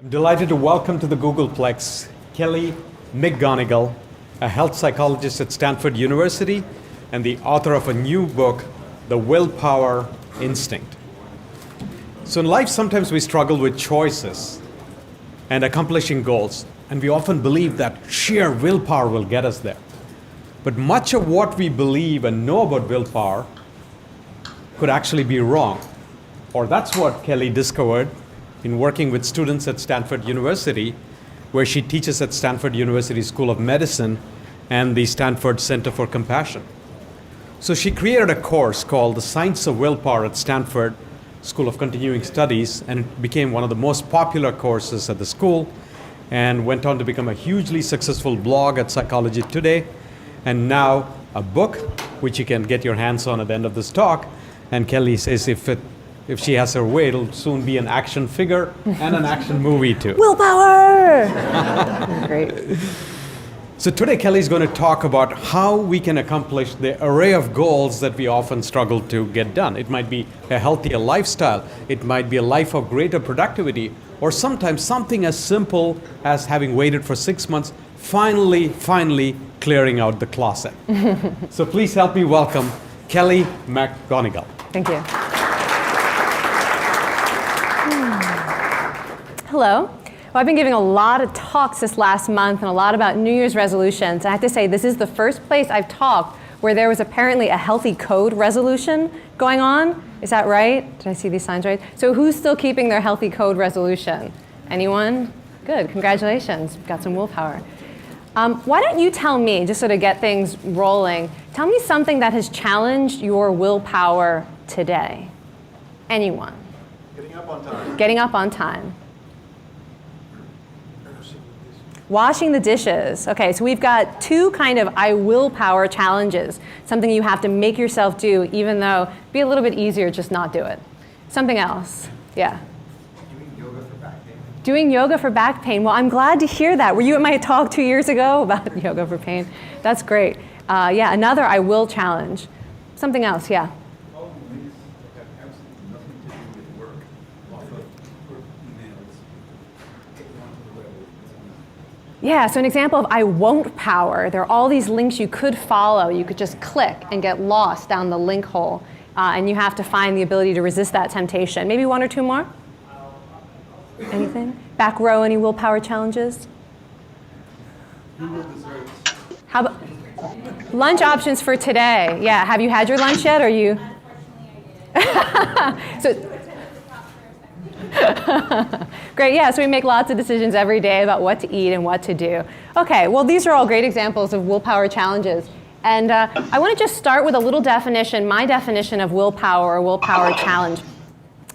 I'm delighted to welcome to the Googleplex Kelly McGonigal, a health psychologist at Stanford University and the author of a new book, The Willpower Instinct. So in life, sometimes we struggle with choices and accomplishing goals, and we often believe that sheer willpower will get us there. But much of what we believe and know about willpower could actually be wrong. Or that's what Kelly discovered in working with students at Stanford University, where she teaches at Stanford University School of Medicine and the Stanford Center for Compassion. So she created a course called The Science of Willpower at Stanford School of Continuing Studies, and it became one of the most popular courses at the school and went on to become a hugely successful blog at Psychology Today, and now a book, which you can get your hands on at the end of this talk. And Kelly says if she has her way, it'll soon be an action figure and an action movie too. Willpower! Great. So today Kelly's going to talk about how we can accomplish the array of goals that we often struggle to get done. It might be a healthier lifestyle, it might be a life of greater productivity, or sometimes something as simple as having waited for 6 months, finally clearing out the closet. So please help me welcome Kelly McGonigal. Thank you. Hello. Well, I've been giving a lot of talks this last month and a lot about New Year's resolutions. I have to say, this is the first place I've talked where there was apparently a healthy code resolution going on. Is that right? Did I see these signs right? So who's still keeping their healthy code resolution? Anyone? Good, congratulations. Got some willpower. Why don't you tell me, just sort of get things rolling, tell me something that has challenged your willpower today. Anyone? Getting up on time. Getting up on time. Washing the dishes. Okay, so we've got two kind of willpower challenges, something you have to make yourself do, even though it'd be a little bit easier just not do it. Something else, yeah. Doing yoga for back pain. Doing yoga for back pain. Well, I'm glad to hear that. Were you at my talk 2 years ago about yoga for pain? That's great. Yeah, another I will challenge. Something else, yeah. Yeah, so an example of I won't power, there are all these links you could follow. You could just click and get lost down the link hole. And you have to find the ability to resist that temptation. Maybe one or two more? Anything? Back row, any willpower challenges? How about lunch options for today? Yeah, have you had your lunch yet? Or you? So. Great, yeah, so we make lots of decisions every day about what to eat and what to do. Okay, well, these are all great examples of willpower challenges. And I want to just start with a little definition, my definition of willpower or willpower challenge.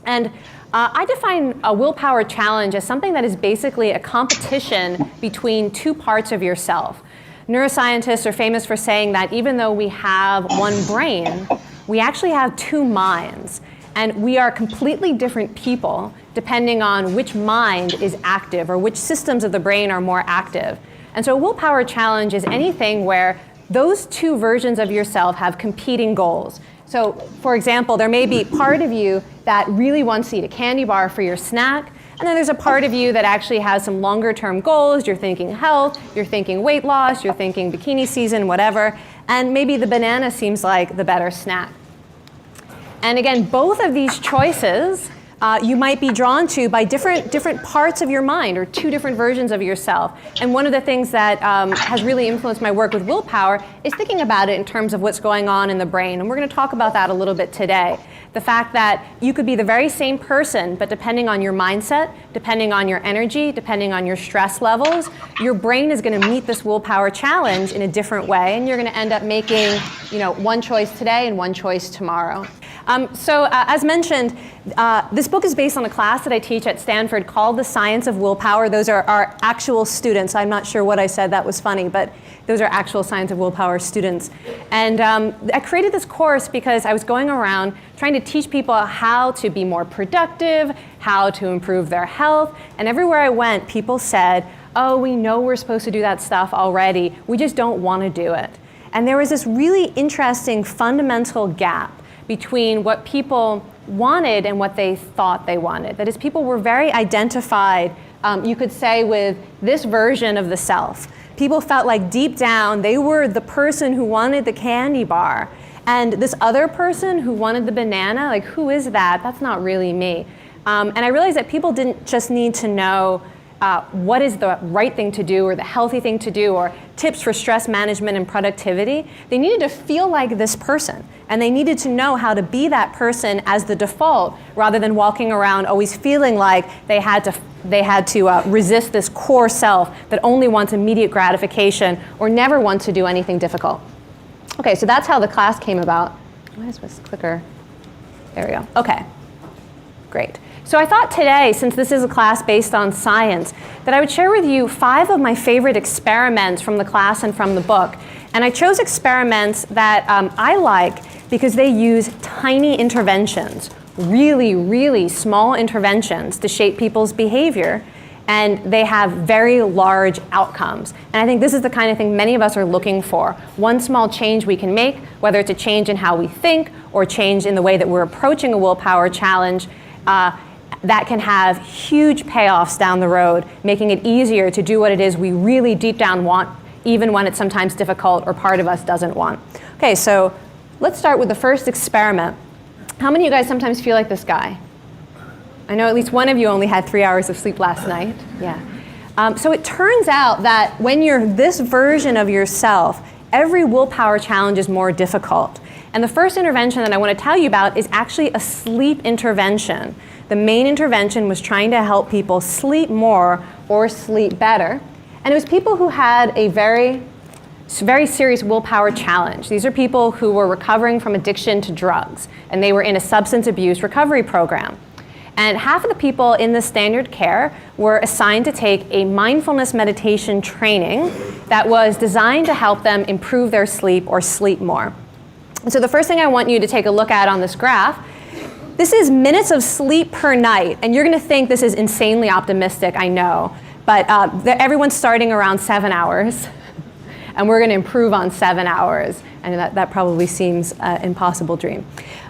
And I define a willpower challenge as something that is basically a competition between two parts of yourself. Neuroscientists are famous for saying that even though we have one brain, we actually have two minds. And we are completely different people depending on which mind is active or which systems of the brain are more active. And so a willpower challenge is anything where those two versions of yourself have competing goals. So for example, there may be part of you that really wants to eat a candy bar for your snack, and then there's a part of you that actually has some longer term goals. You're thinking health, you're thinking weight loss, you're thinking bikini season, whatever, and maybe the banana seems like the better snack. And again, both of these choices you might be drawn to by different parts of your mind or two different versions of yourself. And one of the things that has really influenced my work with willpower is thinking about it in terms of what's going on in the brain. And we're going to talk about that a little bit today. The fact that you could be the very same person, but depending on your mindset, depending on your energy, depending on your stress levels, your brain is going to meet this willpower challenge in a different way. And you're going to end up making, one choice today and one choice tomorrow. As mentioned, this book is based on a class that I teach at Stanford called The Science of Willpower. Those are our actual students. I'm not sure what I said that was funny, but those are actual Science of Willpower students. And I created this course because I was going around trying to teach people how to be more productive, how to improve their health. And everywhere I went, people said, oh, we know we're supposed to do that stuff already. We just don't want to do it. And there was this really interesting fundamental gap between what people wanted and what they thought they wanted. That is, people were very identified you could say with this version of the self. People felt like deep down they were the person who wanted the candy bar. And this other person who wanted the banana, like who is that? That's not really me. And I realized that people didn't just need to know what is the right thing to do or the healthy thing to do or tips for stress management and productivity. They needed to feel like this person. And they needed to know how to be that person as the default rather than walking around always feeling like they had to resist this core self that only wants immediate gratification or never wants to do anything difficult. Okay, so that's how the class came about. Why is this clicker? There we go. Okay, great. So I thought today, since this is a class based on science, that I would share with you 5 of my favorite experiments from the class and from the book. And I chose experiments that I like because they use tiny interventions, really, really small interventions to shape people's behavior. And they have very large outcomes. And I think this is the kind of thing many of us are looking for. One small change we can make, whether it's a change in how we think or change in the way that we're approaching a willpower challenge, that can have huge payoffs down the road, making it easier to do what it is we really deep down want, even when it's sometimes difficult or part of us doesn't want. Okay, so let's start with the first experiment. How many of you guys sometimes feel like this guy? I know at least one of you only had 3 hours of sleep last night. Yeah. So it turns out that when you're this version of yourself, every willpower challenge is more difficult. And the first intervention that I want to tell you about is actually a sleep intervention. The main intervention was trying to help people sleep more or sleep better. And it was people who had a very serious willpower challenge. These are people who were recovering from addiction to drugs, and they were in a substance abuse recovery program. And half of the people in the standard care were assigned to take a mindfulness meditation training that was designed to help them improve their sleep or sleep more. And so the first thing I want you to take a look at on this graph, this is minutes of sleep per night. And you're going to think this is insanely optimistic, I know. But everyone's starting around 7 hours. And we're going to improve on 7 hours. And that probably seems an impossible dream.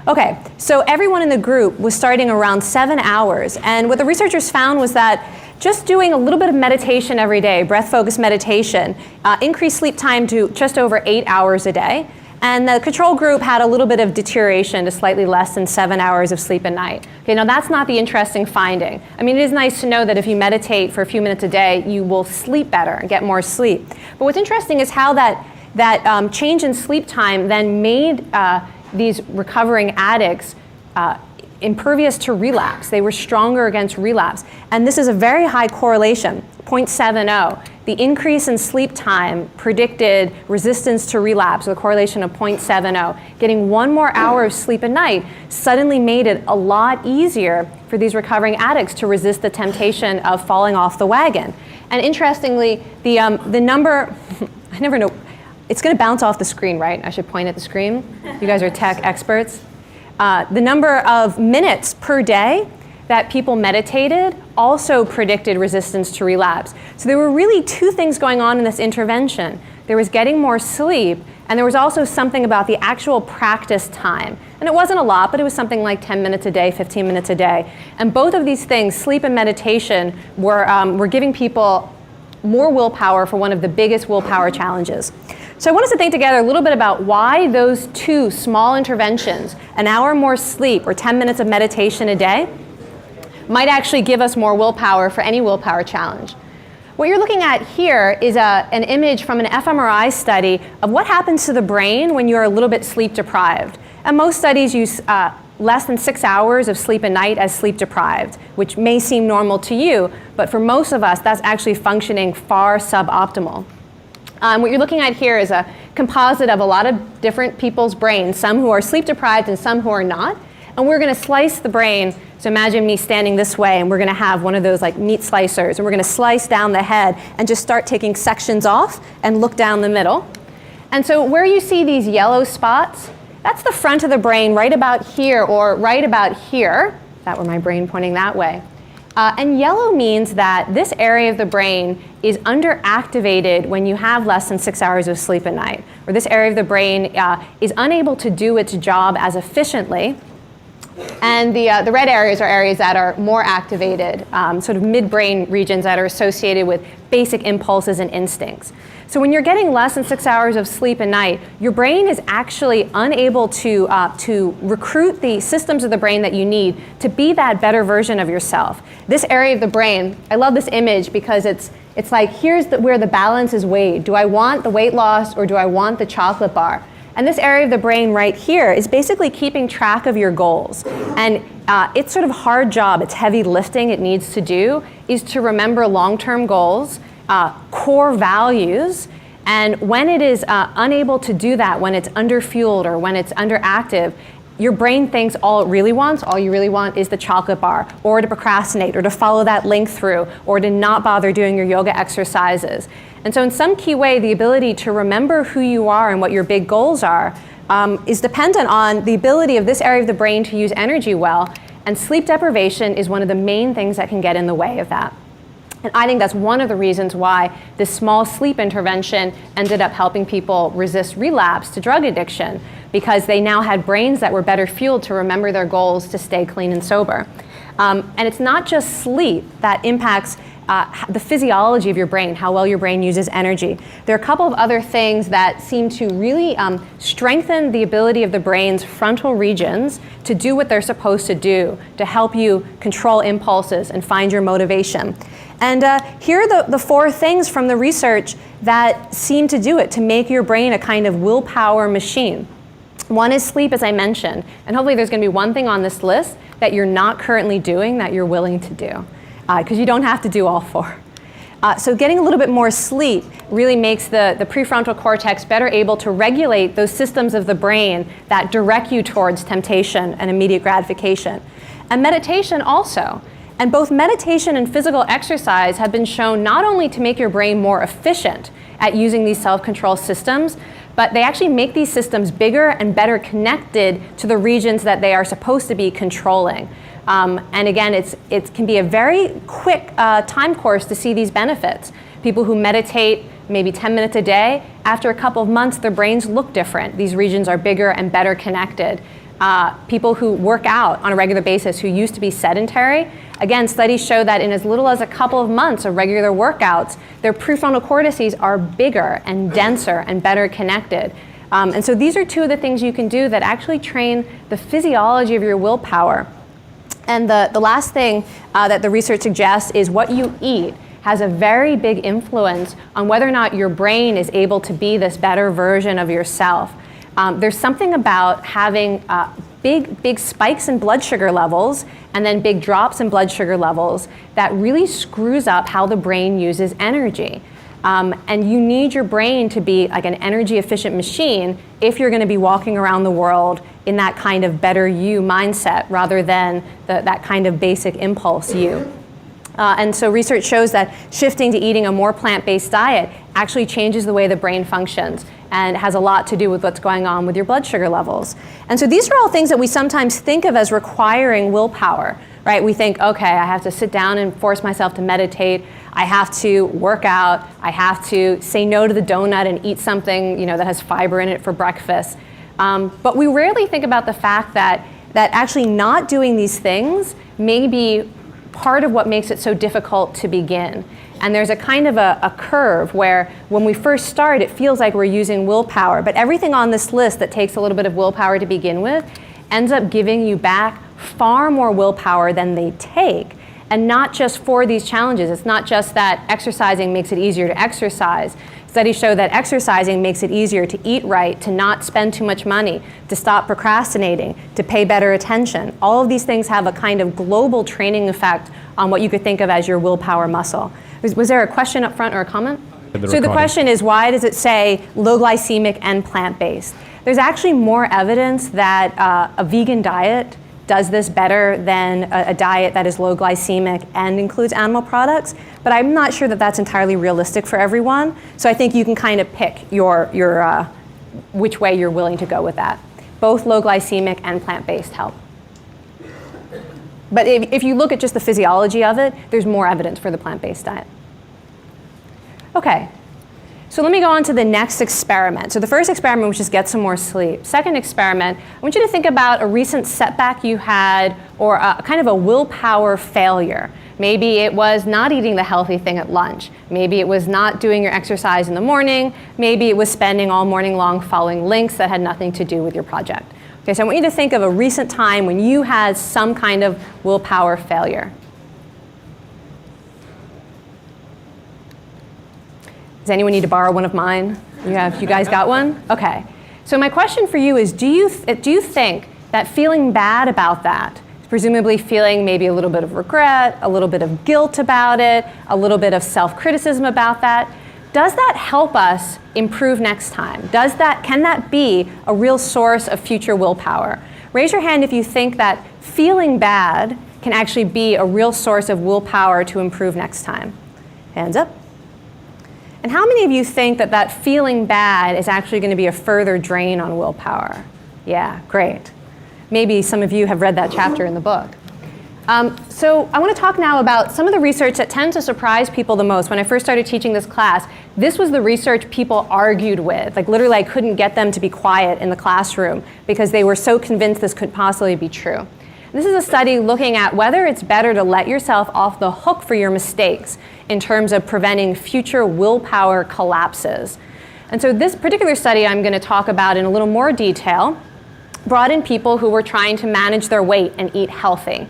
Okay, so everyone in the group was starting around 7 hours. And what the researchers found was that just doing a little bit of meditation every day, breath-focused meditation, increased sleep time to just over 8 hours a day. And the control group had a little bit of deterioration to slightly less than 7 hours of sleep a night. Okay, now that's not the interesting finding. I mean, it is nice to know that if you meditate for a few minutes a day, you will sleep better and get more sleep. But what's interesting is how that change in sleep time then made these recovering addicts impervious to relapse. They were stronger against relapse. And this is a very high correlation, 0.70. The increase in sleep time predicted resistance to relapse with a correlation of 0.70. Getting 1 more hour of sleep a night suddenly made it a lot easier for these recovering addicts to resist the temptation of falling off the wagon. And interestingly, the number, I never know, it's going to bounce off the screen, right? I should point at the screen. You guys are tech experts. The number of minutes per day that people meditated also predicted resistance to relapse. So there were really 2 things going on in this intervention. There was getting more sleep, and there was also something about the actual practice time. And it wasn't a lot, but it was something like 10 minutes a day, 15 minutes a day. And both of these things, sleep and meditation, were giving people more willpower for one of the biggest willpower challenges. So I want us to think together a little bit about why those 2 small interventions, an hour more sleep or 10 minutes of meditation a day, might actually give us more willpower for any willpower challenge. What you're looking at here is an image from an fMRI study of what happens to the brain when you're a little bit sleep deprived. And most studies use less than 6 hours of sleep a night as sleep deprived, which may seem normal to you, but for most of us, that's actually functioning far suboptimal. What you're looking at here is a composite of a lot of different people's brains, some who are sleep deprived and some who are not. And we're going to slice the brain. So imagine me standing this way, and we're going to have one of those like meat slicers, and we're going to slice down the head and just start taking sections off and look down the middle. And so where you see these yellow spots, that's the front of the brain right about here or right about here. That were my brain pointing that way. And yellow means that this area of the brain is underactivated when you have less than 6 hours of sleep at night, or this area of the brain is unable to do its job as efficiently And the red areas are areas that are more activated, sort of midbrain regions that are associated with basic impulses and instincts. So when you're getting less than 6 hours of sleep a night, your brain is actually unable to recruit the systems of the brain that you need to be that better version of yourself. This area of the brain, I love this image because it's like, here's where the balance is weighed. Do I want the weight loss or do I want the chocolate bar? And this area of the brain right here is basically keeping track of your goals. And it's sort of a hard job, it's heavy lifting it needs to do, is to remember long-term goals, core values, and when it is unable to do that, when it's underfueled or when it's underactive, your brain thinks all you really want is the chocolate bar, or to procrastinate, or to follow that link through, or to not bother doing your yoga exercises. And so in some key way, the ability to remember who you are and what your big goals are is dependent on the ability of this area of the brain to use energy well, and sleep deprivation is one of the main things that can get in the way of that. And I think that's one of the reasons why this small sleep intervention ended up helping people resist relapse to drug addiction, because they now had brains that were better fueled to remember their goals to stay clean and sober. And it's not just sleep that impacts the physiology of your brain, how well your brain uses energy. There are a couple of other things that seem to really strengthen the ability of the brain's frontal regions to do what they're supposed to do, to help you control impulses and find your motivation. And here are the 4 things from the research that seem to do it, to make your brain a kind of willpower machine. One is sleep, as I mentioned, and hopefully there's going to be one thing on this list that you're not currently doing that you're willing to do, because you don't have to do all 4. So getting a little bit more sleep really makes the prefrontal cortex better able to regulate those systems of the brain that direct you towards temptation and immediate gratification. And meditation also. And both meditation and physical exercise have been shown not only to make your brain more efficient at using these self-control systems, but they actually make these systems bigger and better connected to the regions that they are supposed to be controlling. And again, it can be a very quick time course to see these benefits. People who meditate maybe 10 minutes a day, after a couple of months, their brains look different. These regions are bigger and better connected. People who work out on a regular basis who used to be sedentary, again, studies show that in as little as a couple of months of regular workouts, their prefrontal cortices are bigger and denser and better connected. And so these are 2 of the things you can do that actually train the physiology of your willpower. And the last thing that the research suggests is what you eat has a very big influence on whether or not your brain is able to be this better version of yourself. There's something about having big spikes in blood sugar levels and then big drops in blood sugar levels that really screws up how the brain uses energy. And you need your brain to be like an energy efficient machine if you're going to be walking around the world in that kind of better you mindset rather than that kind of basic impulse you. And so research shows that shifting to eating a more plant-based diet actually changes the way the brain functions and has a lot to do with what's going on with your blood sugar levels. And so these are all things that we sometimes think of as requiring willpower, right? We think, okay, I have to sit down and force myself to meditate. I have to work out. I have to say no to the donut and eat something, that has fiber in it for breakfast. But we rarely think about the fact that actually not doing these things may be part of what makes it so difficult to begin. And there's a kind of a curve where when we first start, it feels like we're using willpower, but everything on this list that takes a little bit of willpower to begin with ends up giving you back far more willpower than they take. And not just for these challenges. It's not just that exercising makes it easier to exercise. Studies show that exercising makes it easier to eat right, to not spend too much money, to stop procrastinating, to pay better attention. All of these things have a kind of global training effect on what you could think of as your willpower muscle. Was there a question up front or a comment? So the question is, why does it say low glycemic and plant-based? There's actually more evidence that a vegan diet does this better than a diet that is low glycemic and includes animal products, but I'm not sure that that's entirely realistic for everyone. So I think you can kind of pick which way you're willing to go with that. Both low glycemic and plant-based help. But if you look at just the physiology of it, there's more evidence for the plant-based diet. Okay, So let me go on to the next experiment. So the first experiment was just get some more sleep. Second experiment, I want you to think about a recent setback you had or a kind of a willpower failure. Maybe it was not eating the healthy thing at lunch. Maybe it was not doing your exercise in the morning. Maybe it was spending all morning long following links that had nothing to do with your project. Okay, so I want you to think of a recent time when you had some kind of willpower failure. Does anyone need to borrow one of mine? You guys got one? Okay. So my question for you is, do you think that feeling bad about that, presumably feeling maybe a little bit of regret, a little bit of guilt about it, a little bit of self-criticism about that, does that help us improve next time? Can that be a real source of future willpower? Raise your hand if you think that feeling bad can actually be a real source of willpower to improve next time. Hands up. And how many of you think that that feeling bad is actually going to be a further drain on willpower? Yeah, great. Maybe some of you have read that chapter in the book. So I want to talk now about some of the research that tends to surprise people the most. When I first started teaching this class, this was the research people argued with. Like literally I couldn't get them to be quiet in the classroom because they were so convinced this could possibly be true. This is a study looking at whether it's better to let yourself off the hook for your mistakes in terms of preventing future willpower collapses. And so this particular study I'm going to talk about in a little more detail brought in people who were trying to manage their weight and eat healthy.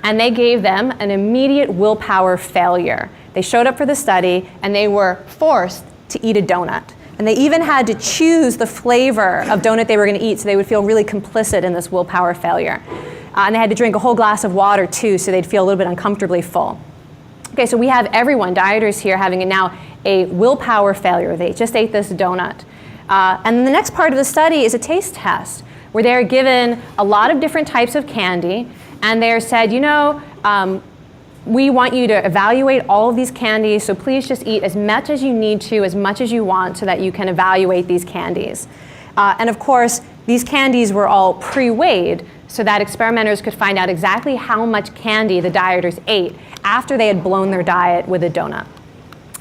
And they gave them an immediate willpower failure. They showed up for the study and they were forced to eat a donut. And they even had to choose the flavor of donut they were going to eat so they would feel really complicit in this willpower failure. And they had to drink a whole glass of water too so they'd feel a little bit uncomfortably full. Okay, so we have everyone, dieters here, having now a willpower failure. They just ate this donut. And the next part of the study is a taste test where they're given a lot of different types of candy and they're said, we want you to evaluate all of these candies, so please just eat as much as you need to, as much as you want, so that you can evaluate these candies. And of course, these candies were all pre-weighed, so that experimenters could find out exactly how much candy the dieters ate after they had blown their diet with a donut.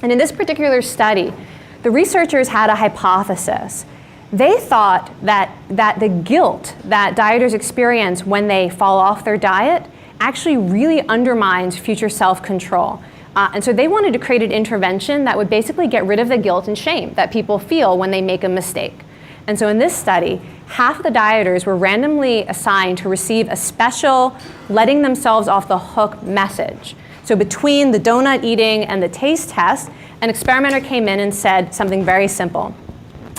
And in this particular study, the researchers had a hypothesis. They thought that the guilt that dieters experience when they fall off their diet actually really undermines future self-control. And so they wanted to create an intervention that would basically get rid of the guilt and shame that people feel when they make a mistake. And so in this study, half of the dieters were randomly assigned to receive a special letting themselves off the hook message. So between the donut eating and the taste test, an experimenter came in and said something very simple.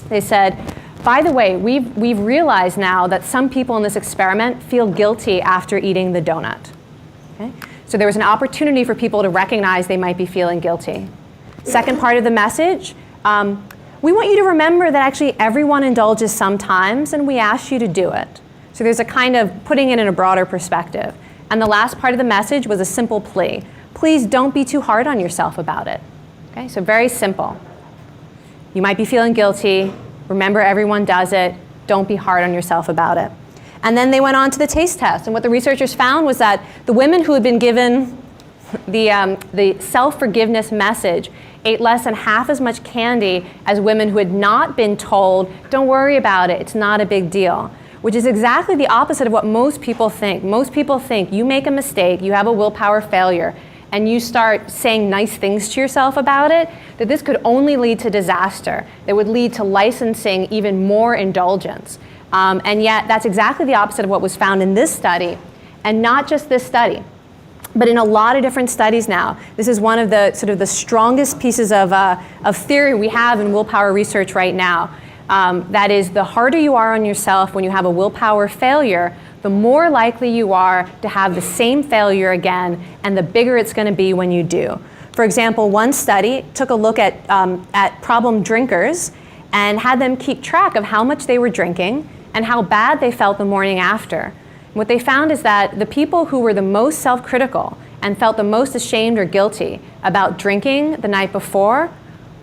They said, by the way, we've realized now that some people in this experiment feel guilty after eating the donut. Okay? So there was an opportunity for people to recognize they might be feeling guilty. Second part of the message, we want you to remember that actually everyone indulges sometimes and we ask you to do it. So there's a kind of putting it in a broader perspective. And the last part of the message was a simple plea. Please don't be too hard on yourself about it. Okay? So very simple. You might be feeling guilty. Remember, everyone does it. Don't be hard on yourself about it. And then they went on to the taste test. And what the researchers found was that the women who had been given the self-forgiveness message ate less than half as much candy as women who had not been told, don't worry about it, it's not a big deal. Which is exactly the opposite of what most people think. Most people think you make a mistake, you have a willpower failure, and you start saying nice things to yourself about it, that this could only lead to disaster. That would lead to licensing even more indulgence. And yet that's exactly the opposite of what was found in this study, and not just this study, but in a lot of different studies now. This is one of the sort of the strongest pieces of theory we have in willpower research right now. That is, the harder you are on yourself when you have a willpower failure, the more likely you are to have the same failure again, and the bigger it's going to be when you do. For example, one study took a look at problem drinkers and had them keep track of how much they were drinking and how bad they felt the morning after. What they found is that the people who were the most self-critical and felt the most ashamed or guilty about drinking the night before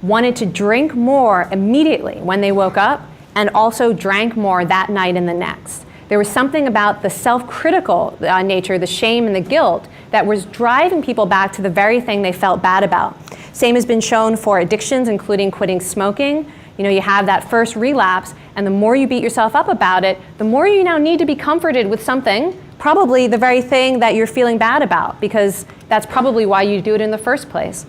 wanted to drink more immediately when they woke up, and also drank more that night and the next. There was something about the self-critical nature, the shame and the guilt, that was driving people back to the very thing they felt bad about. Same has been shown for addictions, including quitting smoking. You know, you have that first relapse, and the more you beat yourself up about it, the more you now need to be comforted with something, probably the very thing that you're feeling bad about, because that's probably why you do it in the first place.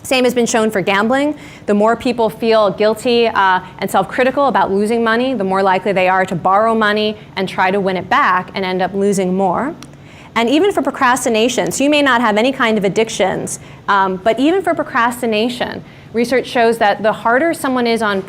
Same has been shown for gambling. The more people feel guilty and self-critical about losing money, the more likely they are to borrow money and try to win it back and end up losing more. And even for procrastination, so you may not have any kind of addictions, but even for procrastination, research shows that the harder someone is on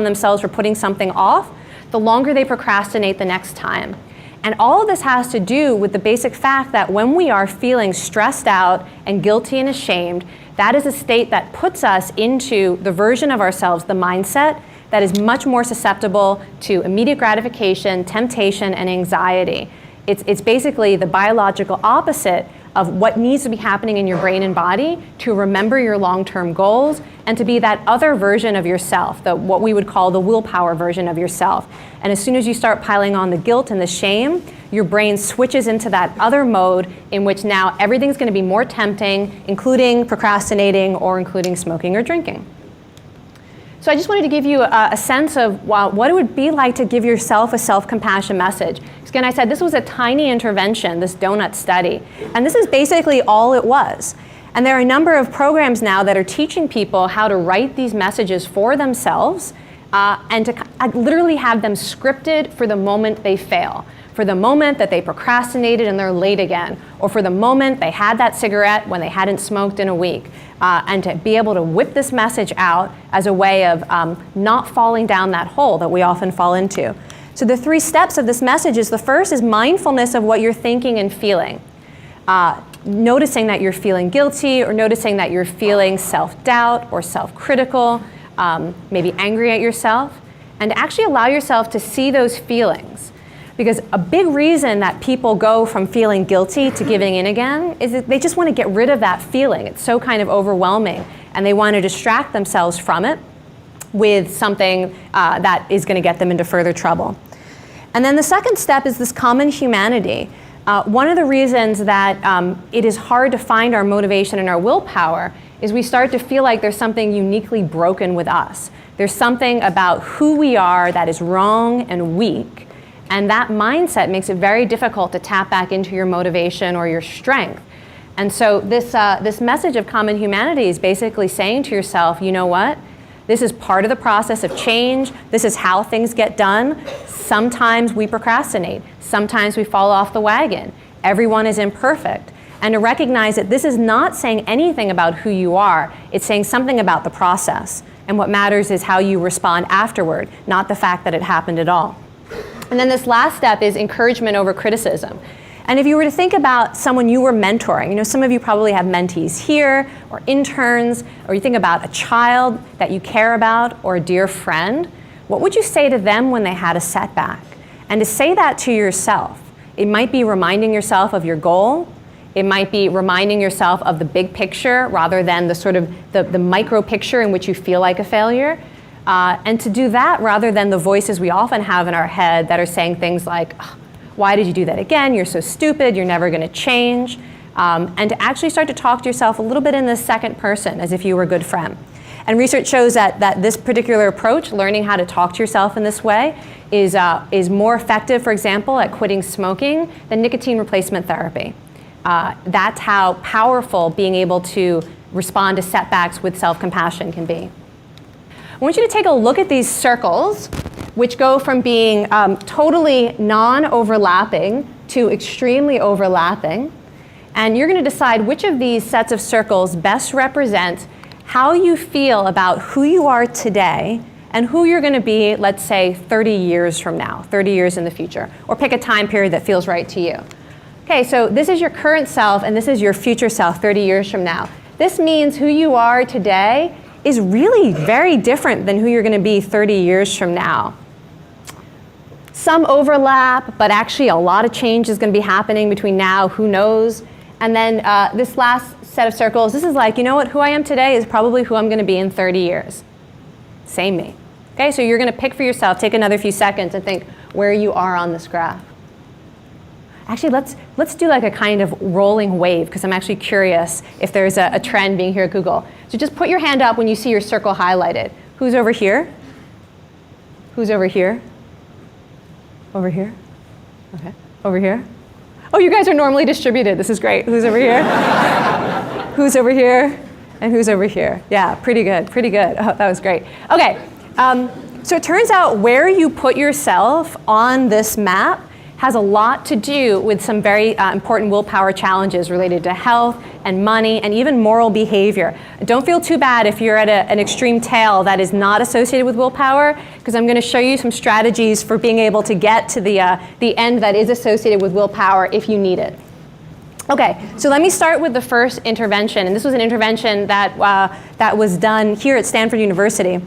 themselves for putting something off, the longer they procrastinate the next time. And all of this has to do with the basic fact that when we are feeling stressed out and guilty and ashamed, that is a state that puts us into the version of ourselves, the mindset, that is much more susceptible to immediate gratification, temptation, and anxiety. It's basically the biological opposite of what needs to be happening in your brain and body to remember your long-term goals and to be that other version of yourself, what we would call the willpower version of yourself. And as soon as you start piling on the guilt and the shame, your brain switches into that other mode in which now everything's going to be more tempting, including procrastinating or including smoking or drinking. So I just wanted to give you a sense of what it would be like to give yourself a self-compassion message. Again, I said this was a tiny intervention, this donut study, and this is basically all it was. And there are a number of programs now that are teaching people how to write these messages for themselves and to literally have them scripted for the moment they fail, for the moment that they procrastinated and they're late again, or for the moment they had that cigarette when they hadn't smoked in a week, and to be able to whip this message out as a way of not falling down that hole that we often fall into. So the 3 steps of this message is, the first is mindfulness of what you're thinking and feeling. Noticing that you're feeling guilty, or noticing that you're feeling self-doubt or self-critical, maybe angry at yourself, and actually allow yourself to see those feelings. Because a big reason that people go from feeling guilty to giving in again is that they just want to get rid of that feeling. It's so kind of overwhelming, and they want to distract themselves from it with something that is going to get them into further trouble. And then the second step is this common humanity. One of the reasons that it is hard to find our motivation and our willpower is we start to feel like there's something uniquely broken with us. There's something about who we are that is wrong and weak. And that mindset makes it very difficult to tap back into your motivation or your strength. And so this message of common humanity is basically saying to yourself, you know what? This is part of the process of change. This is how things get done. Sometimes we procrastinate. Sometimes we fall off the wagon. Everyone is imperfect. And to recognize that this is not saying anything about who you are. It's saying something about the process. And what matters is how you respond afterward, not the fact that it happened at all. And then this last step is encouragement over criticism. And if you were to think about someone you were mentoring, you know, some of you probably have mentees here, or interns, or you think about a child that you care about, or a dear friend, what would you say to them when they had a setback? And to say that to yourself, it might be reminding yourself of your goal. It might be reminding yourself of the big picture rather than the sort of the micro picture in which you feel like a failure. And to do that rather than the voices we often have in our head that are saying things like, why did you do that again? You're so stupid, you're never going to change. And to actually start to talk to yourself a little bit in the second person as if you were a good friend. And research shows that this particular approach, learning how to talk to yourself in this way, is more effective, for example, at quitting smoking than nicotine replacement therapy. That's how powerful being able to respond to setbacks with self-compassion can be. I want you to take a look at these circles, which go from being totally non-overlapping to extremely overlapping. And you're going to decide which of these sets of circles best represent how you feel about who you are today and who you're going to be, let's say, 30 years from now, 30 years in the future, or pick a time period that feels right to you. Okay, so this is your current self and this is your future self 30 years from now. This means who you are today is really very different than who you're going to be 30 years from now. Some overlap, but actually a lot of change is going to be happening between now, who knows. And then this last set of circles, this is like, you know what, who I am today is probably who I'm going to be in 30 years. Same me. Okay, so you're going to pick for yourself, take another few seconds and think where you are on this graph. Actually, let's do like a kind of rolling wave, because I'm actually curious if there's a trend being here at Google. So just put your hand up when you see your circle highlighted. Who's over here? Who's over here? Over here? Okay. Over here? Oh, you guys are normally distributed. This is great. Who's over here? Who's over here? And who's over here? Yeah, pretty good, pretty good. Oh, that was great. Okay, so it turns out where you put yourself on this map has a lot to do with some very important willpower challenges related to health and money and even moral behavior. Don't feel too bad if you're at an extreme tail that is not associated with willpower, because I'm going to show you some strategies for being able to get to the end that is associated with willpower if you need it. Okay, so let me start with the first intervention, and this was an intervention that was done here at Stanford University.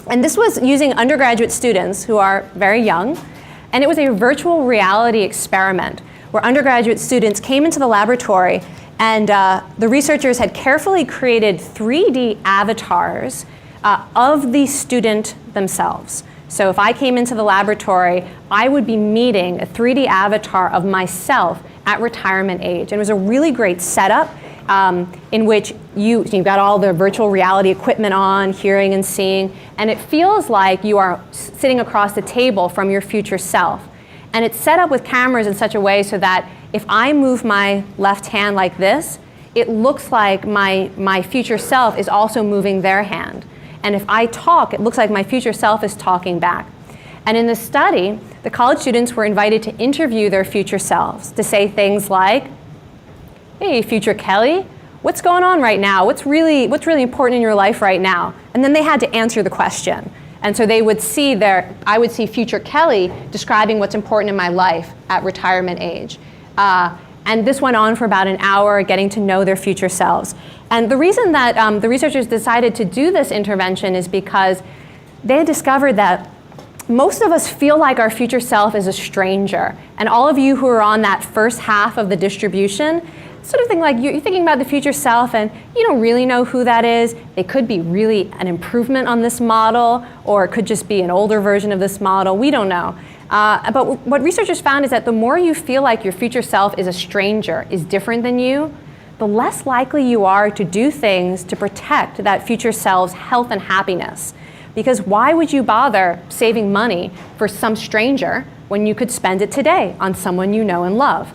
And this was using undergraduate students who are very young, and it was a virtual reality experiment where undergraduate students came into the laboratory, and the researchers had carefully created 3D avatars of the student themselves. So if I came into the laboratory, I would be meeting a 3D avatar of myself at retirement age. And it was a really great setup in which you've got all the virtual reality equipment on, hearing and seeing, and it feels like you are sitting across the table from your future self. And it's set up with cameras in such a way so that if I move my left hand like this, it looks like my future self is also moving their hand. And if I talk, it looks like my future self is talking back. And in this study, the college students were invited to interview their future selves, to say things like, "Hey, future Kelly, what's going on right now? What's really important in your life right now?" And then they had to answer the question. And so they would see I would see future Kelly describing what's important in my life at retirement age. And this went on for about an hour, getting to know their future selves. And the reason that the researchers decided to do this intervention is because they had discovered that most of us feel like our future self is a stranger. And all of you who are on that first half of the distribution, sort of think like you're thinking about the future self and you don't really know who that is. They could be really an improvement on this model, or it could just be an older version of this model. We don't know. But what researchers found is that the more you feel like your future self is a stranger, is different than you, the less likely you are to do things to protect that future self's health and happiness. Because why would you bother saving money for some stranger when you could spend it today on someone you know and love?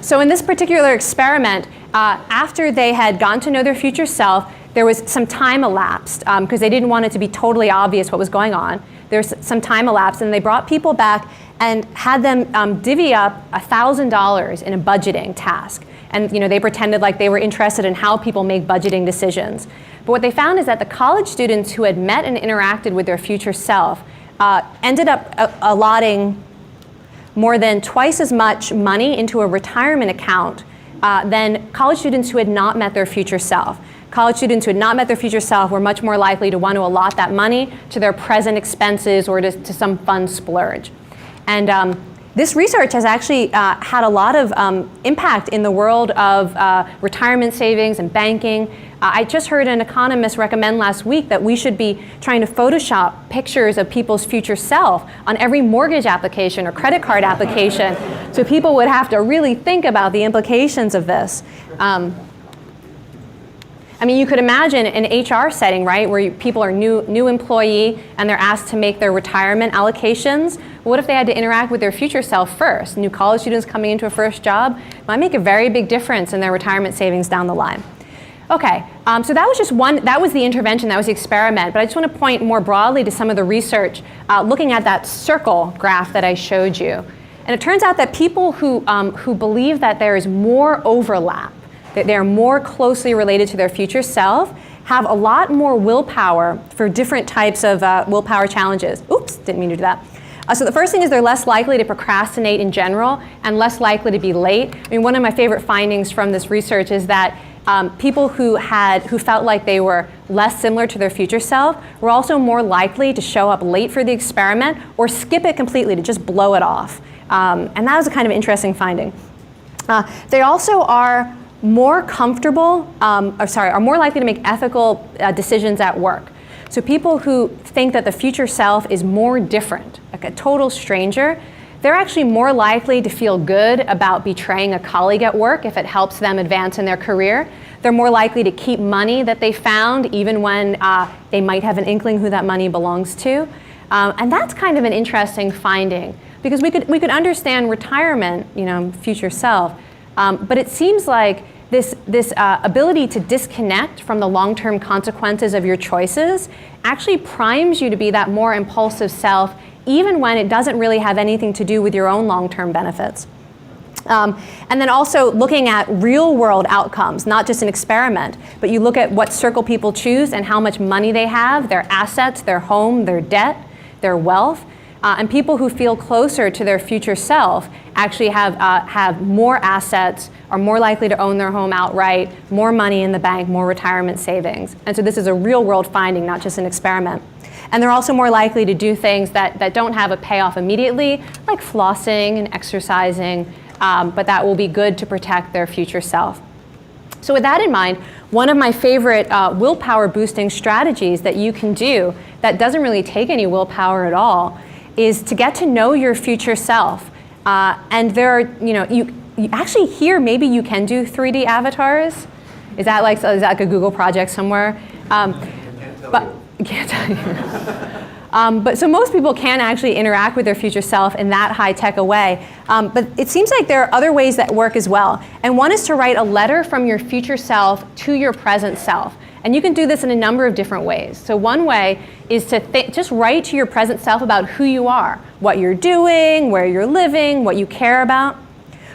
So in this particular experiment, after they had gotten to know their future self, there was some time elapsed because they didn't want it to be totally obvious what was going on. There was some time elapsed, and they brought people back and had them divvy up $1,000 in a budgeting task. And they pretended like they were interested in how people make budgeting decisions. But what they found is that the college students who had met and interacted with their future self ended up allotting more than twice as much money into a retirement account than college students who had not met their future self. College students who had not met their future self were much more likely to want to allot that money to their present expenses or to some fun splurge. And this research has actually had a lot of impact in the world of retirement savings and banking. I just heard an economist recommend last week that we should be trying to Photoshop pictures of people's future self on every mortgage application or credit card application, so people would have to really think about the implications of this. I mean, you could imagine an HR setting, right, where people are new employee and they're asked to make their retirement allocations. What if they had to interact with their future self first? New college students coming into a first job might make a very big difference in their retirement savings down the line. Okay, so that was just that was the intervention, that was the experiment, but I just want to point more broadly to some of the research looking at that circle graph that I showed you. And it turns out that people who believe that there is more overlap, that they're more closely related to their future self, have a lot more willpower for different types of willpower challenges. Oops, didn't mean to do that. So the first thing is they're less likely to procrastinate in general and less likely to be late. I mean, one of my favorite findings from this research is that people who felt like they were less similar to their future self were also more likely to show up late for the experiment or skip it completely, to just blow it off. And that was a kind of interesting finding. They also are more comfortable, are more likely to make ethical decisions at work. So people who think that the future self is more different, like a total stranger, they're actually more likely to feel good about betraying a colleague at work if it helps them advance in their career. They're more likely to keep money that they found even when they might have an inkling who that money belongs to. And that's kind of an interesting finding, because we could understand retirement, future self, but it seems like this ability to disconnect from the long-term consequences of your choices actually primes you to be that more impulsive self, even when it doesn't really have anything to do with your own long-term benefits. And then also looking at real-world outcomes, not just an experiment, but you look at what circle people choose and how much money they have, their assets, their home, their debt, their wealth. And people who feel closer to their future self actually have more assets, are more likely to own their home outright, more money in the bank, more retirement savings. And so this is a real world finding, not just an experiment. And they're also more likely to do things that don't have a payoff immediately, like flossing and exercising, but that will be good to protect their future self. So with that in mind, one of my favorite willpower boosting strategies that you can do that doesn't really take any willpower at all is to get to know your future self. And there are, you actually here, maybe you can do 3D avatars. Is that like a Google project somewhere? But can't tell you. But so most people can actually interact with their future self in that high-tech a way. But it seems like there are other ways that work as well. And one is to write a letter from your future self to your present self. And you can do this in a number of different ways. So one way is to just write to your present self about who you are, what you're doing, where you're living, what you care about.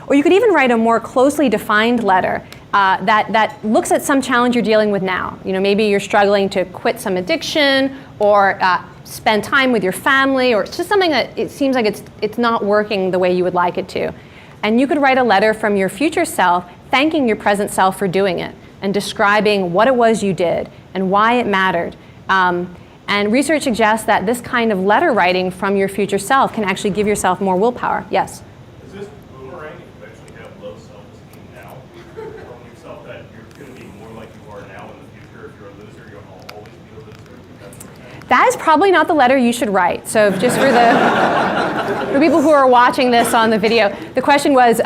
Or you could even write a more closely defined letter that looks at some challenge you're dealing with now. Maybe you're struggling to quit some addiction, or spend time with your family, or it's just something that it seems like it's not working the way you would like it to. And you could write a letter from your future self thanking your present self for doing it, and describing what it was you did and why it mattered. And research suggests that this kind of letter writing from your future self can actually give yourself more willpower. Yes? Is this boomerang if you actually have low self-esteem now? Telling yourself that you're going to be more like you are now in the future. If you're a loser, you'll always be a loser. That is probably not the letter you should write. So just for people who are watching this on the video, the question was,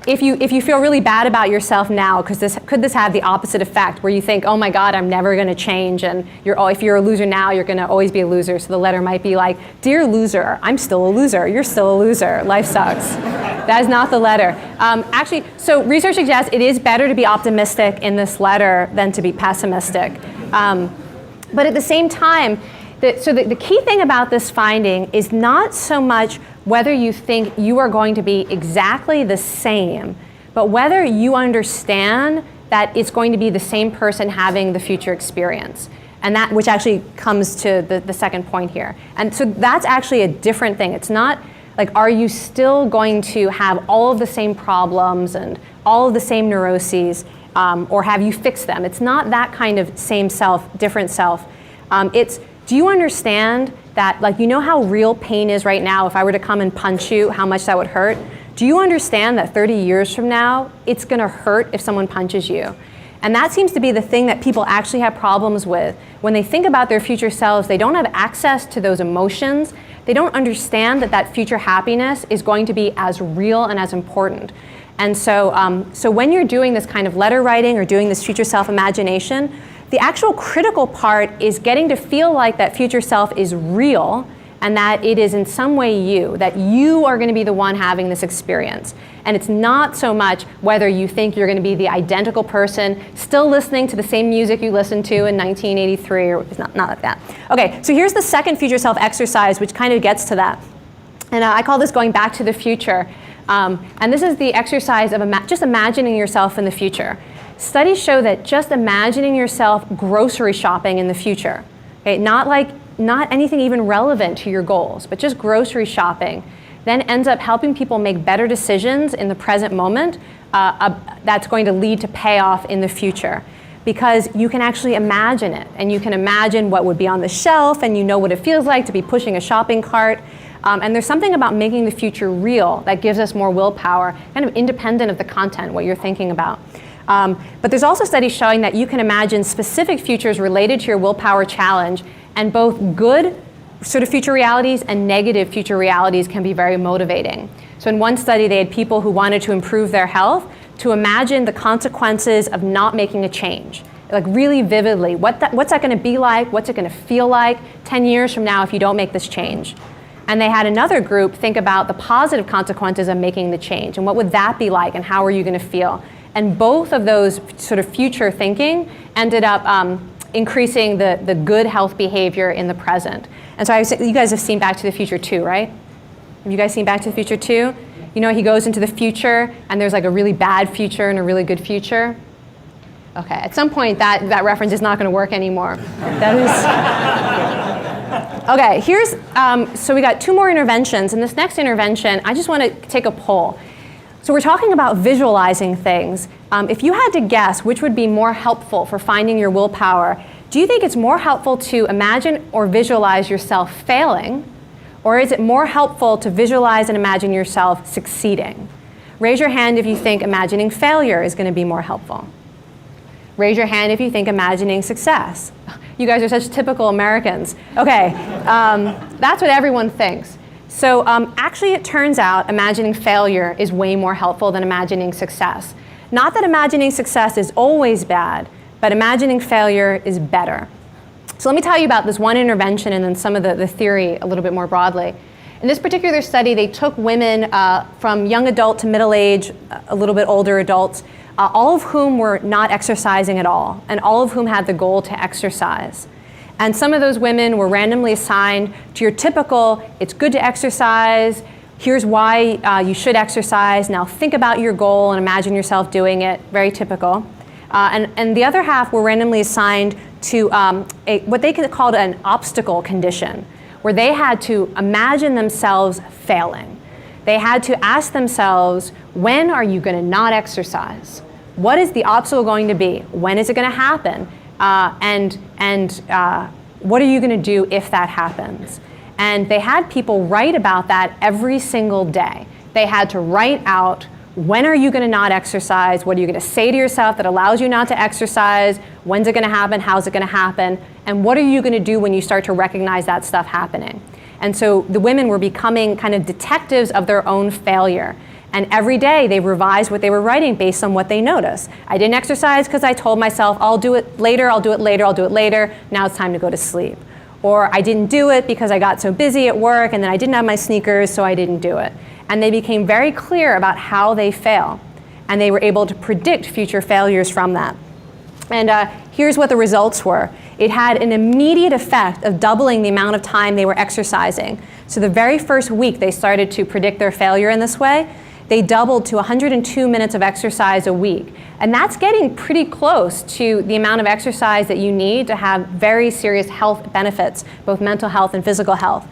if you feel really bad about yourself now, could this have the opposite effect, where you think, oh my God, I'm never going to change, and if you're a loser now, you're going to always be a loser. So the letter might be like, dear loser, I'm still a loser. You're still a loser. Life sucks. That is not the letter. Actually, so research suggests it is better to be optimistic in this letter than to be pessimistic. But at the same time, the key thing about this finding is not so much whether you think you are going to be exactly the same, but whether you understand that it's going to be the same person having the future experience. And that, which actually comes to the second point here. And so that's actually a different thing. It's not like, are you still going to have all of the same problems and all of the same neuroses, or have you fixed them? It's not that kind of same self, different self. It's, do you understand that, like, how real pain is right now? If I were to come and punch you, how much that would hurt? Do you understand that 30 years from now, it's gonna hurt if someone punches you? And that seems to be the thing that people actually have problems with. When they think about their future selves, they don't have access to those emotions. They don't understand that future happiness is going to be as real and as important. And so, so when you're doing this kind of letter writing or doing this future self imagination, the actual critical part is getting to feel like that future self is real, and that it is in some way you, that you are going to be the one having this experience. And it's not so much whether you think you're going to be the identical person, still listening to the same music you listened to in 1983, or it's not like that. Okay, so here's the second future self exercise, which kind of gets to that. And I call this going back to the future. And this is the exercise of just imagining yourself in the future. Studies show that just imagining yourself grocery shopping in the future, okay, not anything even relevant to your goals, but just grocery shopping, then ends up helping people make better decisions in the present moment that's going to lead to payoff in the future. Because you can actually imagine it, and you can imagine what would be on the shelf, and you know what it feels like to be pushing a shopping cart. And there's something about making the future real that gives us more willpower, kind of independent of the content, what you're thinking about. But there's also studies showing that you can imagine specific futures related to your willpower challenge, and both good sort of future realities and negative future realities can be very motivating. So in one study, they had people who wanted to improve their health to imagine the consequences of not making a change, like really vividly. What's that going to be like? What's it going to feel like 10 years from now if you don't make this change? And they had another group think about the positive consequences of making the change, and what would that be like, and how are you going to feel? And both of those sort of future thinking ended up increasing the good health behavior in the present. And so you guys have seen Back to the Future 2, right? Have you guys seen Back to the Future 2? You know, he goes into the future and there's like a really bad future and a really good future. Okay, at some point that reference is not going to work anymore. That is... Okay, here's, so we got 2 more interventions. In this next intervention, I just want to take a poll. So we're talking about visualizing things. If you had to guess which would be more helpful for finding your willpower, do you think it's more helpful to imagine or visualize yourself failing? Or is it more helpful to visualize and imagine yourself succeeding? Raise your hand if you think imagining failure is going to be more helpful. Raise your hand if you think imagining success. You guys are such typical Americans. Okay, that's what everyone thinks. So actually it turns out imagining failure is way more helpful than imagining success. Not that imagining success is always bad, but imagining failure is better. So let me tell you about this one intervention and then some of the theory a little bit more broadly. In this particular study, they took women from young adult to middle age, a little bit older adults, all of whom were not exercising at all, and all of whom had the goal to exercise. And some of those women were randomly assigned to your typical, it's good to exercise, here's why you should exercise, now think about your goal and imagine yourself doing it, very typical. And the other half were randomly assigned to what they called an obstacle condition, where they had to imagine themselves failing. They had to ask themselves, when are you going to not exercise? What is the obstacle going to be? When is it going to happen? What are you going to do if that happens? And they had people write about that every single day. They had to write out, when are you going to not exercise? What are you going to say to yourself that allows you not to exercise? When's it going to happen? How's it going to happen? And what are you going to do when you start to recognize that stuff happening? And so the women were becoming kind of detectives of their own failure. And every day they revised what they were writing based on what they noticed. I didn't exercise because I told myself, I'll do it later, I'll do it later, I'll do it later. Now it's time to go to sleep. Or I didn't do it because I got so busy at work and then I didn't have my sneakers, so I didn't do it. And they became very clear about how they fail. And they were able to predict future failures from that. And here's what the results were. It had an immediate effect of doubling the amount of time they were exercising. So the very first week they started to predict their failure in this way, they doubled to 102 minutes of exercise a week. And that's getting pretty close to the amount of exercise that you need to have very serious health benefits, both mental health and physical health.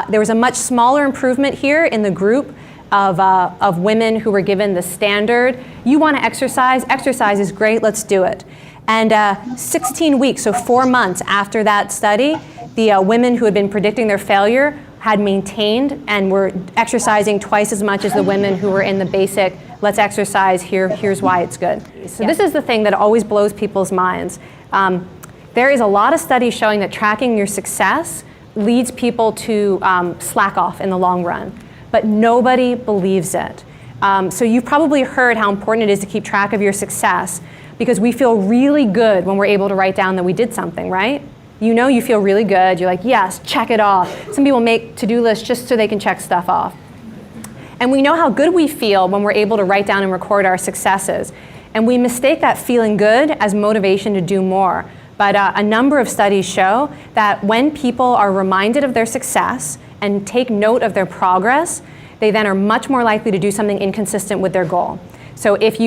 There was a much smaller improvement here in the group of women who were given the standard, you want to exercise is great, let's do it. And 16 weeks, so 4 months after that study, the women who had been predicting their failure had maintained and were exercising twice as much as the women who were in the basic, let's exercise, here's why it's good. So this is the thing that always blows people's minds. There is a lot of studies showing that tracking your success leads people to slack off in the long run, but nobody believes it. So you've probably heard how important it is to keep track of your success, because we feel really good when we're able to write down that we did something, right? You know you feel really good, you're like, yes, check it off. Some people make to-do lists just so they can check stuff off. And we know how good we feel when we're able to write down and record our successes. And we mistake that feeling good as motivation to do more. But a number of studies show that when people are reminded of their success and take note of their progress, they then are much more likely to do something inconsistent with their goal. So if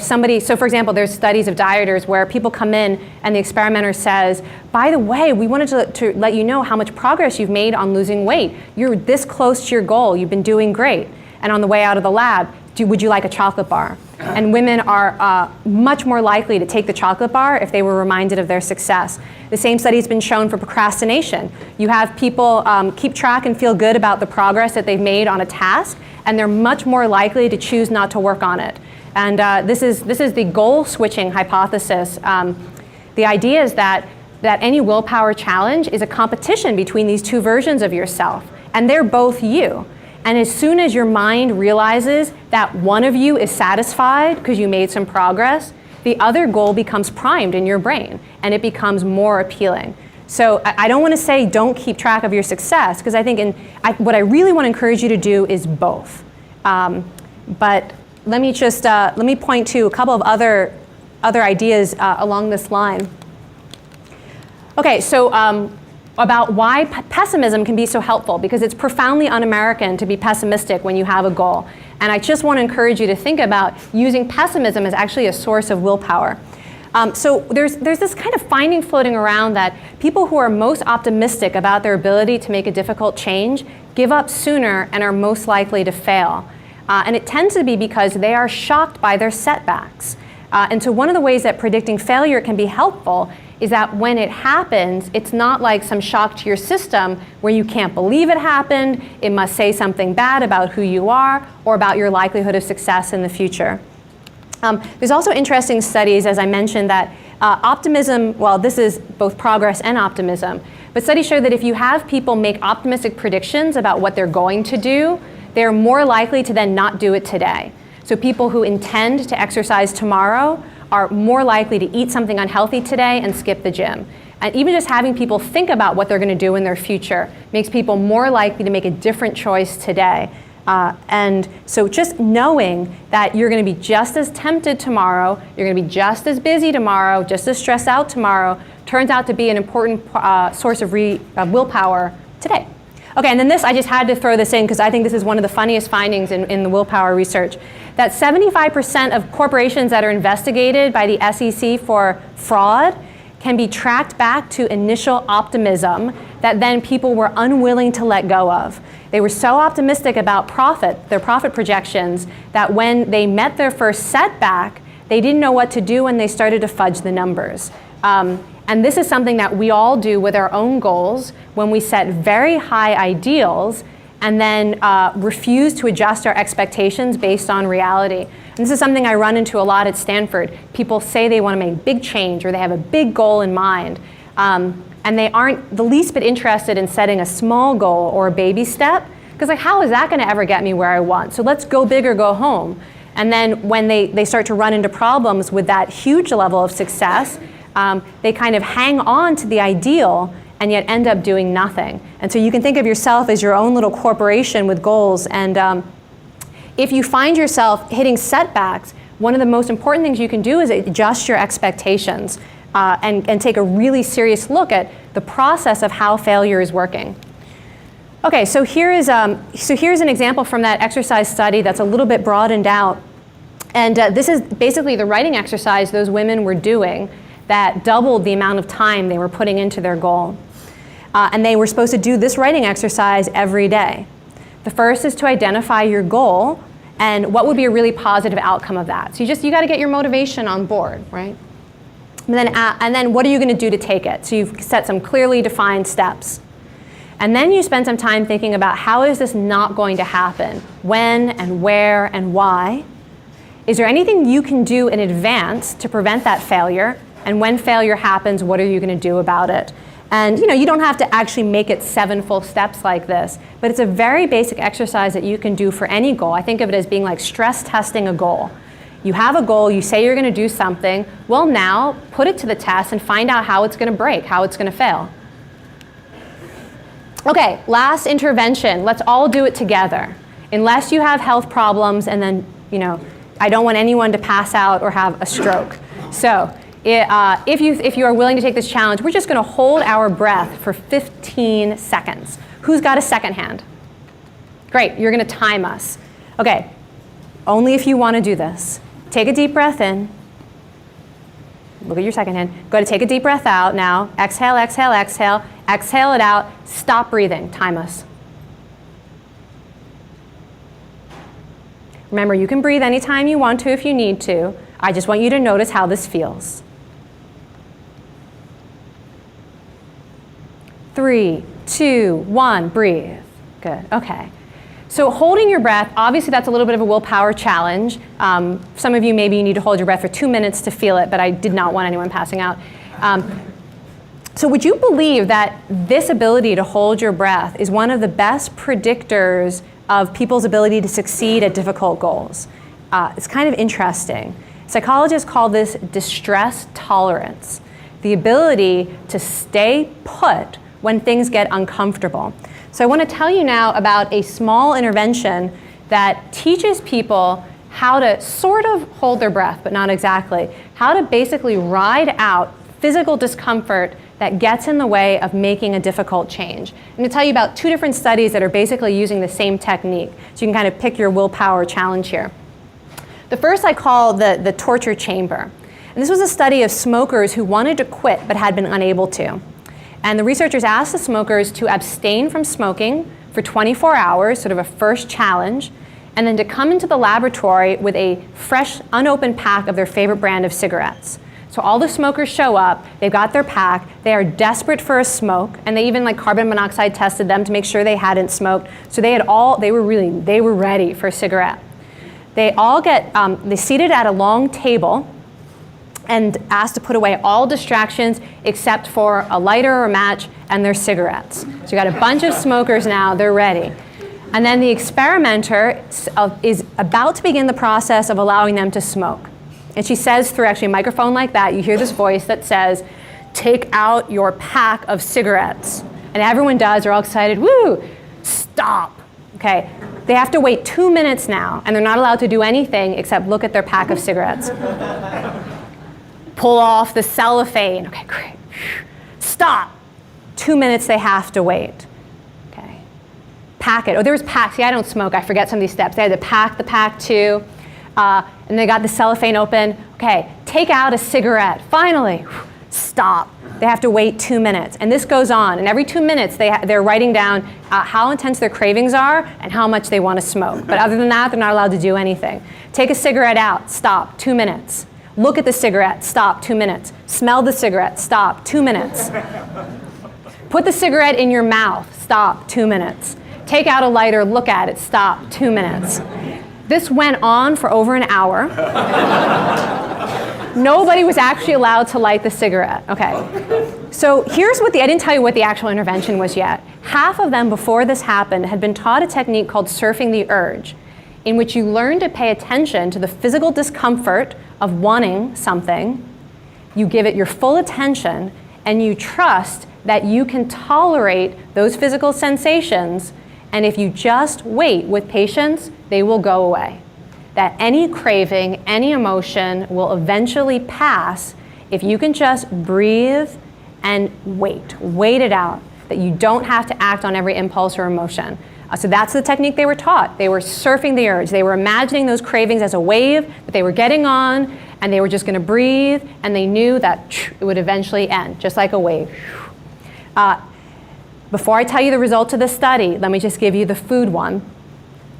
somebody, for example, there's studies of dieters where people come in and the experimenter says, by the way, we wanted to let you know how much progress you've made on losing weight. You're this close to your goal, you've been doing great. And on the way out of the lab, would you like a chocolate bar? And women are much more likely to take the chocolate bar if they were reminded of their success. The same study has been shown for procrastination. You have people keep track and feel good about the progress that they've made on a task, and they're much more likely to choose not to work on it. And this is the goal switching hypothesis. The idea is that that any willpower challenge is a competition between these two versions of yourself, and they're both you. And as soon as your mind realizes that one of you is satisfied because you made some progress, the other goal becomes primed in your brain, and it becomes more appealing. So I don't want to say don't keep track of your success, because I think what I really want to encourage you to do is both. But let me point to a couple of other ideas along this line. Okay, so about why pessimism can be so helpful, because it's profoundly un-American to be pessimistic when you have a goal. And I just want to encourage you to think about using pessimism as actually a source of willpower. So there's this kind of finding floating around that people who are most optimistic about their ability to make a difficult change give up sooner and are most likely to fail. And it tends to be because they are shocked by their setbacks. And so one of the ways that predicting failure can be helpful is that when it happens, it's not like some shock to your system where you can't believe it happened, it must say something bad about who you are or about your likelihood of success in the future. There's also interesting studies, as I mentioned, that optimism, well, this is both progress and optimism, but studies show that if you have people make optimistic predictions about what they're going to do, they're more likely to then not do it today. So people who intend to exercise tomorrow are more likely to eat something unhealthy today and skip the gym. And even just having people think about what they're going to do in their future makes people more likely to make a different choice today. And so just knowing that you're going to be just as tempted tomorrow, you're going to be just as busy tomorrow, just as stressed out tomorrow, turns out to be an important source of willpower today. Okay, and then I just had to throw this in because I think this is one of the funniest findings in the willpower research, that 75% of corporations that are investigated by the SEC for fraud can be tracked back to initial optimism that then people were unwilling to let go of. They were so optimistic about their profit projections, that when they met their first setback, they didn't know what to do and they started to fudge the numbers. And this is something that we all do with our own goals when we set very high ideals and then refuse to adjust our expectations based on reality. And this is something I run into a lot at Stanford. People say they want to make big change or they have a big goal in mind. And they aren't the least bit interested in setting a small goal or a baby step, because like, how is that going to ever get me where I want? So let's go big or go home. And then when they start to run into problems with that huge level of success, they kind of hang on to the ideal and yet end up doing nothing. And so you can think of yourself as your own little corporation with goals. And if you find yourself hitting setbacks, one of the most important things you can do is adjust your expectations and take a really serious look at the process of how failure is working. Okay, so here's an example from that exercise study that's a little bit broadened out. And this is basically the writing exercise those women were doing that doubled the amount of time they were putting into their goal. And they were supposed to do this writing exercise every day. The first is to identify your goal and what would be a really positive outcome of that. So you got to get your motivation on board, right? And then what are you going to do to take it? So you've set some clearly defined steps. And then you spend some time thinking about how is this not going to happen? When and where and why? Is there anything you can do in advance to prevent that failure? And when failure happens, what are you going to do about it? And you don't have to actually make it 7 full steps like this, but it's a very basic exercise that you can do for any goal. I think of it as being like stress testing a goal. You have a goal, you say you're going to do something, well now put it to the test and find out how it's going to break, how it's going to fail. Okay, last intervention, let's all do it together. Unless you have health problems and then, I don't want anyone to pass out or have a stroke. So if you are willing to take this challenge, we're just going to hold our breath for 15 seconds. Who's got a second hand? Great, you're going to time us. Okay, only if you want to do this. Take a deep breath in. Look at your second hand. Go to take a deep breath out now. Exhale, exhale, exhale. Exhale it out. Stop breathing. Time us. Remember, you can breathe anytime you want to if you need to. I just want you to notice how this feels. 3, 2, 1, breathe. Good, okay. So holding your breath, obviously that's a little bit of a willpower challenge. Some of you maybe you need to hold your breath for 2 minutes to feel it, but I did not want anyone passing out. So would you believe that this ability to hold your breath is one of the best predictors of people's ability to succeed at difficult goals? It's kind of interesting. Psychologists call this distress tolerance, the ability to stay put when things get uncomfortable. So I want to tell you now about a small intervention that teaches people how to sort of hold their breath, but not exactly, how to basically ride out physical discomfort that gets in the way of making a difficult change. I'm going to tell you about 2 different studies that are basically using the same technique, so you can kind of pick your willpower challenge here. The first I call the torture chamber. And this was a study of smokers who wanted to quit but had been unable to. And the researchers asked the smokers to abstain from smoking for 24 hours, sort of a first challenge, and then to come into the laboratory with a fresh, unopened pack of their favorite brand of cigarettes. So all the smokers show up, they've got their pack, they are desperate for a smoke, and they even like carbon monoxide tested them to make sure they hadn't smoked. So they were ready for a cigarette. They all get, they seated at a long table and asked to put away all distractions except for a lighter or a match and their cigarettes. So you got a bunch of smokers now, they're ready. And then the experimenter is about to begin the process of allowing them to smoke. And she says through actually a microphone like that, you hear this voice that says, "Take out your pack of cigarettes." And everyone does, they're all excited, woo, stop. Okay, they have to wait 2 minutes now, and they're not allowed to do anything except look at their pack of cigarettes. Pull off the cellophane. Okay, great. Stop. 2 minutes they have to wait. Okay. Pack it. Oh, there was pack. See, I don't smoke. I forget some of these steps. They had to pack the pack too. And they got the cellophane open. Okay, take out a cigarette. Finally, stop. They have to wait 2 minutes. And this goes on. And every 2 minutes, they're writing down how intense their cravings are and how much they want to smoke. But other than that, they're not allowed to do anything. Take a cigarette out. Stop. 2 minutes. Look at the cigarette. Stop. 2 minutes. Smell the cigarette. Stop. 2 minutes. Put the cigarette in your mouth. Stop. 2 minutes. Take out a lighter. Look at it. Stop. 2 minutes. This went on for over an hour. Nobody was actually allowed to light the cigarette. Okay. So here's what I didn't tell you what the actual intervention was yet. Half of them before this happened had been taught a technique called surfing the urge, in which you learn to pay attention to the physical discomfort of wanting something. You give it your full attention, and you trust that you can tolerate those physical sensations, and if you just wait with patience, they will go away. That any craving, any emotion will eventually pass if you can just breathe and wait it out, that you don't have to act on every impulse or emotion. So that's the technique they were taught. They were surfing the urge. They were imagining those cravings as a wave that they were getting on, and they were just going to breathe, and they knew that it would eventually end, just like a wave. Before I tell you the results of this study, let me just give you the food one.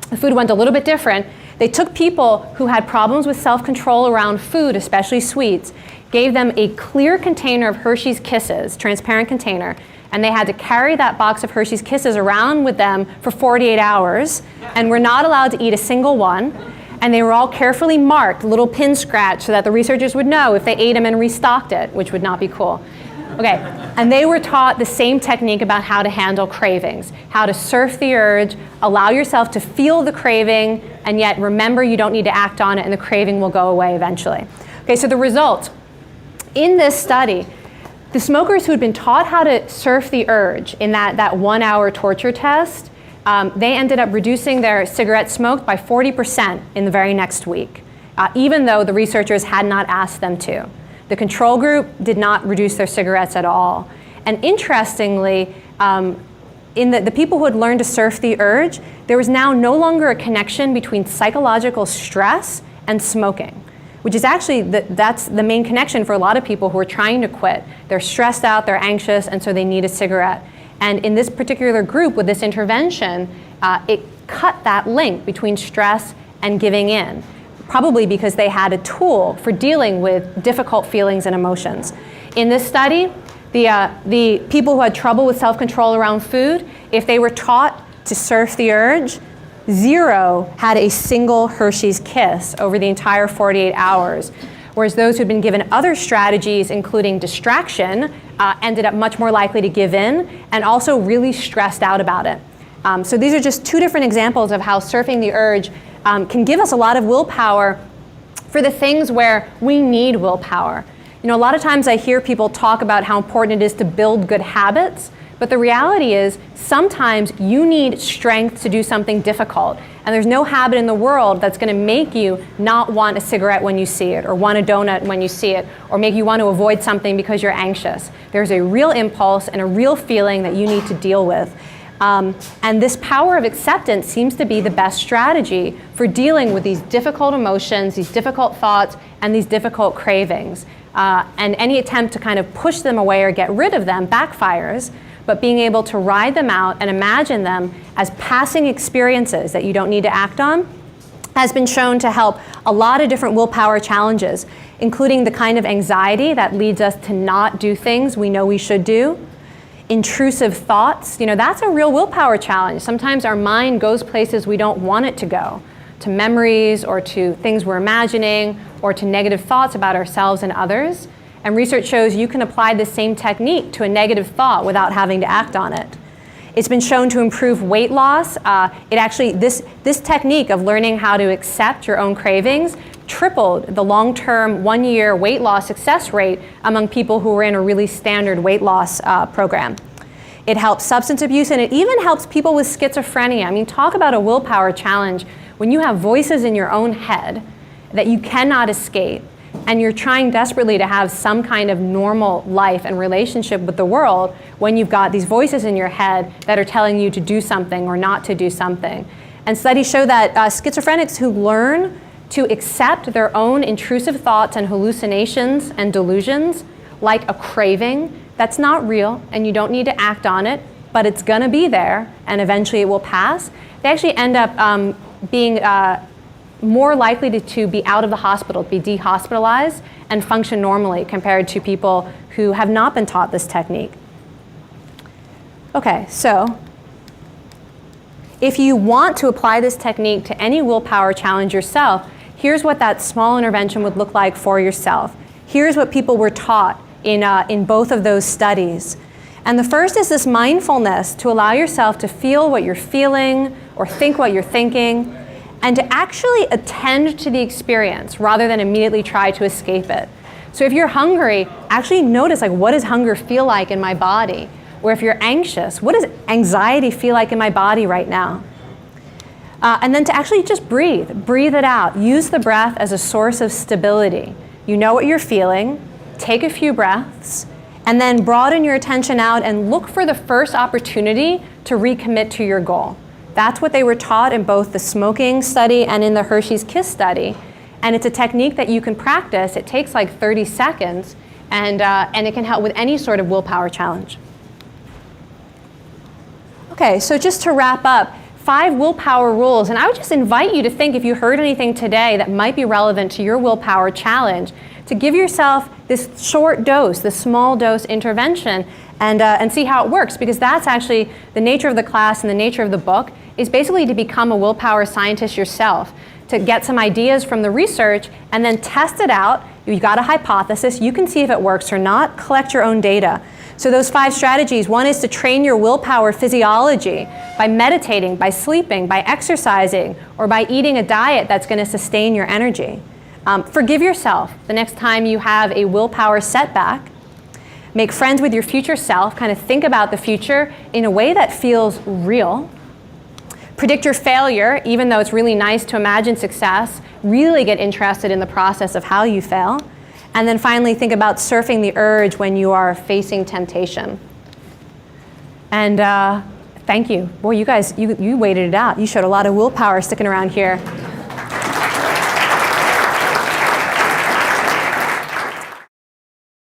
The food one's a little bit different. They took people who had problems with self-control around food, especially sweets, gave them a clear container of Hershey's Kisses, transparent container, and they had to carry that box of Hershey's Kisses around with them for 48 hours, and were not allowed to eat a single one. And they were all carefully marked, little pin scratch, so that the researchers would know if they ate them and restocked it, which would not be cool. Okay, and they were taught the same technique about how to handle cravings, how to surf the urge, allow yourself to feel the craving, and yet remember you don't need to act on it, and the craving will go away eventually. Okay, so the results. In this study, the smokers who had been taught how to surf the urge in that 1 hour torture test, they ended up reducing their cigarette smoke by 40% in the very next week, even though the researchers had not asked them to. The control group did not reduce their cigarettes at all. And interestingly, in the people who had learned to surf the urge, there was now no longer a connection between psychological stress and smoking, which is actually, that's the main connection for a lot of people who are trying to quit. They're stressed out, they're anxious, and so they need a cigarette. And in this particular group with this intervention, it cut that link between stress and giving in, probably because they had a tool for dealing with difficult feelings and emotions. In this study, the people who had trouble with self-control around food, if they were taught to surf the urge, 0 had a single Hershey's Kiss over the entire 48 hours. whereas those who'd been given other strategies, including distraction, ended up much more likely to give in and also really stressed out about it. So these are just two different examples of how surfing the urge can give us a lot of willpower for the things where we need willpower. You know, a lot of times I hear people talk about how important it is to build good habits, but the reality is sometimes you need strength to do something difficult. And there's no habit in the world that's going to make you not want a cigarette when you see it, or want a donut when you see it, or make you want to avoid something because you're anxious. There's a real impulse and a real feeling that you need to deal with. And this power of acceptance seems to be the best strategy for dealing with these difficult emotions, these difficult thoughts, and these difficult cravings. And any attempt to kind of push them away or get rid of them backfires. But being able to ride them out and imagine them as passing experiences that you don't need to act on has been shown to help a lot of different willpower challenges, including the kind of anxiety that leads us to not do things we know we should do. Intrusive thoughts, you know, that's a real willpower challenge. Sometimes our mind goes places we don't want it to go, to memories or to things we're imagining or to negative thoughts about ourselves and others. And research shows you can apply the same technique to a negative thought without having to act on it. It's been shown to improve weight loss. This technique of learning how to accept your own cravings tripled the long-term 1-year weight loss success rate among people who were in a really standard weight loss program. It helps substance abuse, and it even helps people with schizophrenia. I mean, talk about a willpower challenge when you have voices in your own head that you cannot escape, and you're trying desperately to have some kind of normal life and relationship with the world when you've got these voices in your head that are telling you to do something or not to do something. And studies show that schizophrenics who learn to accept their own intrusive thoughts and hallucinations and delusions, like a craving that's not real and you don't need to act on it, but it's gonna be there and eventually it will pass, they actually end up being more likely to be out of the hospital, be dehospitalized, and function normally compared to people who have not been taught this technique. Okay, so if you want to apply this technique to any willpower challenge yourself, here's what that small intervention would look like for yourself. Here's what people were taught in both of those studies. And the first is this mindfulness to allow yourself to feel what you're feeling or think what you're thinking, and to actually attend to the experience rather than immediately try to escape it. So if you're hungry, actually notice, like, what does hunger feel like in my body? Or if you're anxious, what does anxiety feel like in my body right now? And then to actually just breathe it out. Use the breath as a source of stability. You know what you're feeling, take a few breaths, and then broaden your attention out and look for the first opportunity to recommit to your goal. That's what they were taught in both the smoking study and in the Hershey's Kiss study. And it's a technique that you can practice. It takes like 30 seconds, and it can help with any sort of willpower challenge. Okay, so just to wrap up, 5 willpower rules. And I would just invite you to think, if you heard anything today that might be relevant to your willpower challenge, to give yourself this short dose, this small dose intervention, and see how it works, because that's actually the nature of the class and the nature of the book, is basically to become a willpower scientist yourself, to get some ideas from the research and then test it out. You've got a hypothesis, you can see if it works or not, collect your own data. So those 5 strategies, one is to train your willpower physiology by meditating, by sleeping, by exercising, or by eating a diet that's going to sustain your energy. Forgive yourself the next time you have a willpower setback. Make friends with your future self, kind of think about the future in a way that feels real. Predict your failure, even though it's really nice to imagine success. Really get interested in the process of how you fail. And then finally, think about surfing the urge when you are facing temptation. And thank you. Boy, you guys, you waited it out. You showed a lot of willpower sticking around here.